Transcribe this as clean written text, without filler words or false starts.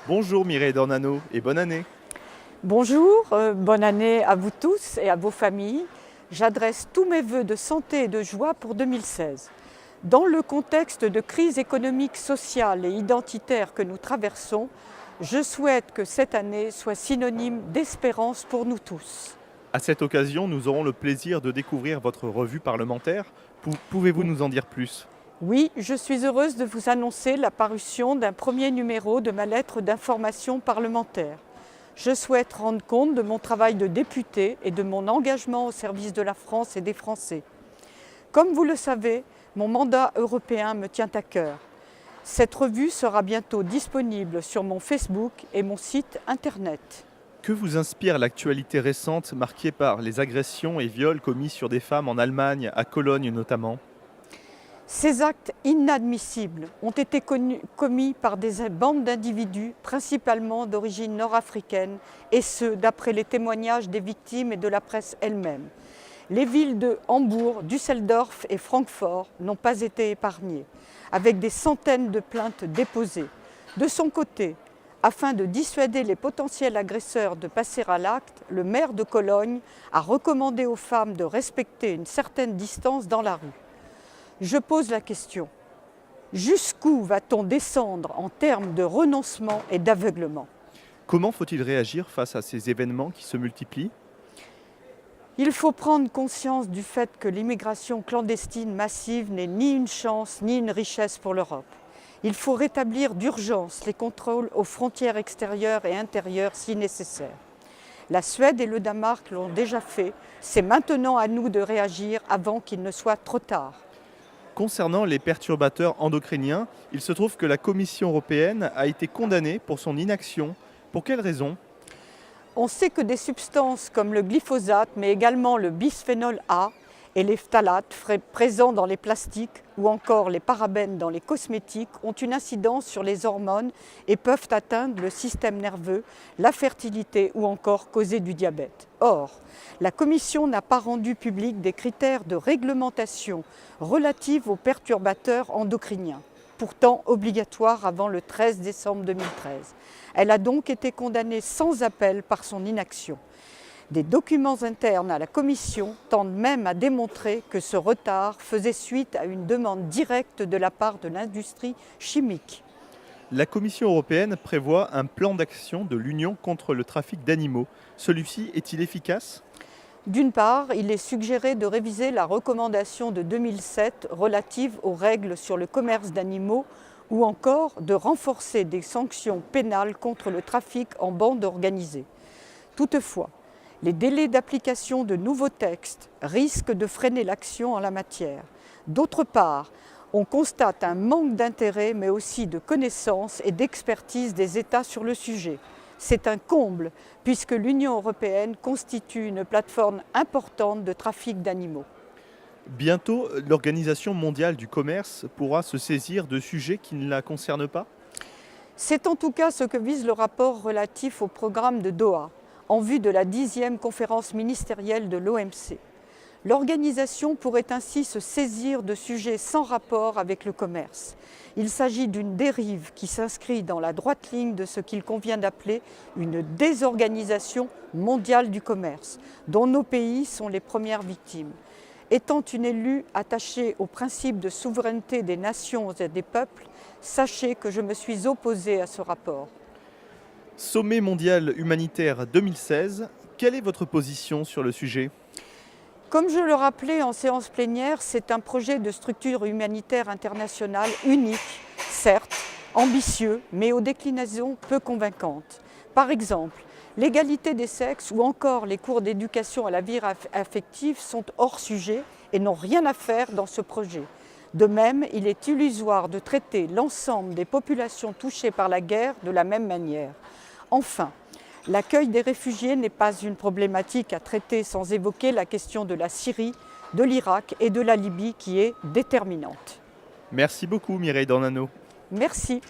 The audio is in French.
Bonjour Mireille Dornano et bonne année. Bonjour, bonne année à vous tous et à vos familles. J'adresse tous mes vœux de santé et de joie pour 2016. Dans le contexte de crise économique, sociale et identitaire que nous traversons, je souhaite que cette année soit synonyme d'espérance pour nous tous. À cette occasion, nous aurons le plaisir de découvrir votre revue parlementaire. Pouvez-vous nous en dire plus? Oui, je suis heureuse de vous annoncer la parution d'un premier numéro de ma lettre d'information parlementaire. Je souhaite rendre compte de mon travail de députée et de mon engagement au service de la France et des Français. Comme vous le savez, mon mandat européen me tient à cœur. Cette revue sera bientôt disponible sur mon Facebook et mon site internet. Que vous inspire l'actualité récente marquée par les agressions et viols commis sur des femmes en Allemagne, à Cologne notamment? Ces actes inadmissibles ont été commis par des bandes d'individus, principalement d'origine nord-africaine, et ce, d'après les témoignages des victimes et de la presse elle-même. Les villes de Hambourg, Düsseldorf et Francfort n'ont pas été épargnées, avec des centaines de plaintes déposées. De son côté, afin de dissuader les potentiels agresseurs de passer à l'acte, le maire de Cologne a recommandé aux femmes de respecter une certaine distance dans la rue. Je pose la question, jusqu'où va-t-on descendre en termes de renoncement et d'aveuglement? Comment faut-il réagir face à ces événements qui se multiplient? Il faut prendre conscience du fait que l'immigration clandestine massive n'est ni une chance ni une richesse pour l'Europe. Il faut rétablir d'urgence les contrôles aux frontières extérieures et intérieures si nécessaire. La Suède et le Danemark l'ont déjà fait, c'est maintenant à nous de réagir avant qu'il ne soit trop tard. Concernant les perturbateurs endocriniens, il se trouve que la Commission européenne a été condamnée pour son inaction. Pour quelles raisons? On sait que des substances comme le glyphosate, mais également le bisphénol A et les phtalates présents dans les plastiques ou encore les parabènes dans les cosmétiques ont une incidence sur les hormones et peuvent atteindre le système nerveux, la fertilité ou encore causer du diabète. Or, la Commission n'a pas rendu public des critères de réglementation relatifs aux perturbateurs endocriniens, pourtant obligatoire avant le 13 décembre 2013. Elle a donc été condamnée sans appel par son inaction. Des documents internes à la Commission tendent même à démontrer que ce retard faisait suite à une demande directe de la part de l'industrie chimique. La Commission européenne prévoit un plan d'action de l'Union contre le trafic d'animaux. Celui-ci est-il efficace? D'une part, il est suggéré de réviser la recommandation de 2007 relative aux règles sur le commerce d'animaux ou encore de renforcer des sanctions pénales contre le trafic en bande organisée. Toutefois, les délais d'application de nouveaux textes risquent de freiner l'action en la matière. D'autre part, on constate un manque d'intérêt mais aussi de connaissances et d'expertise des États sur le sujet. C'est un comble puisque l'Union européenne constitue une plateforme importante de trafic d'animaux. Bientôt, l'Organisation mondiale du commerce pourra se saisir de sujets qui ne la concernent pas? C'est en tout cas ce que vise le rapport relatif au programme de Doha, en vue de la 10e conférence ministérielle de l'OMC. L'organisation pourrait ainsi se saisir de sujets sans rapport avec le commerce. Il s'agit d'une dérive qui s'inscrit dans la droite ligne de ce qu'il convient d'appeler une désorganisation mondiale du commerce, dont nos pays sont les premières victimes. Étant une élue attachée au principe de souveraineté des nations et des peuples, sachez que je me suis opposée à ce rapport. Sommet mondial humanitaire 2016, quelle est votre position sur le sujet? Comme je le rappelais en séance plénière, c'est un projet de structure humanitaire internationale unique, certes, ambitieux, mais aux déclinaisons peu convaincantes. Par exemple, l'égalité des sexes ou encore les cours d'éducation à la vie affective sont hors sujet et n'ont rien à faire dans ce projet. De même, il est illusoire de traiter l'ensemble des populations touchées par la guerre de la même manière. Enfin, l'accueil des réfugiés n'est pas une problématique à traiter sans évoquer la question de la Syrie, de l'Irak et de la Libye qui est déterminante. Merci beaucoup Mireille Dornano. Merci.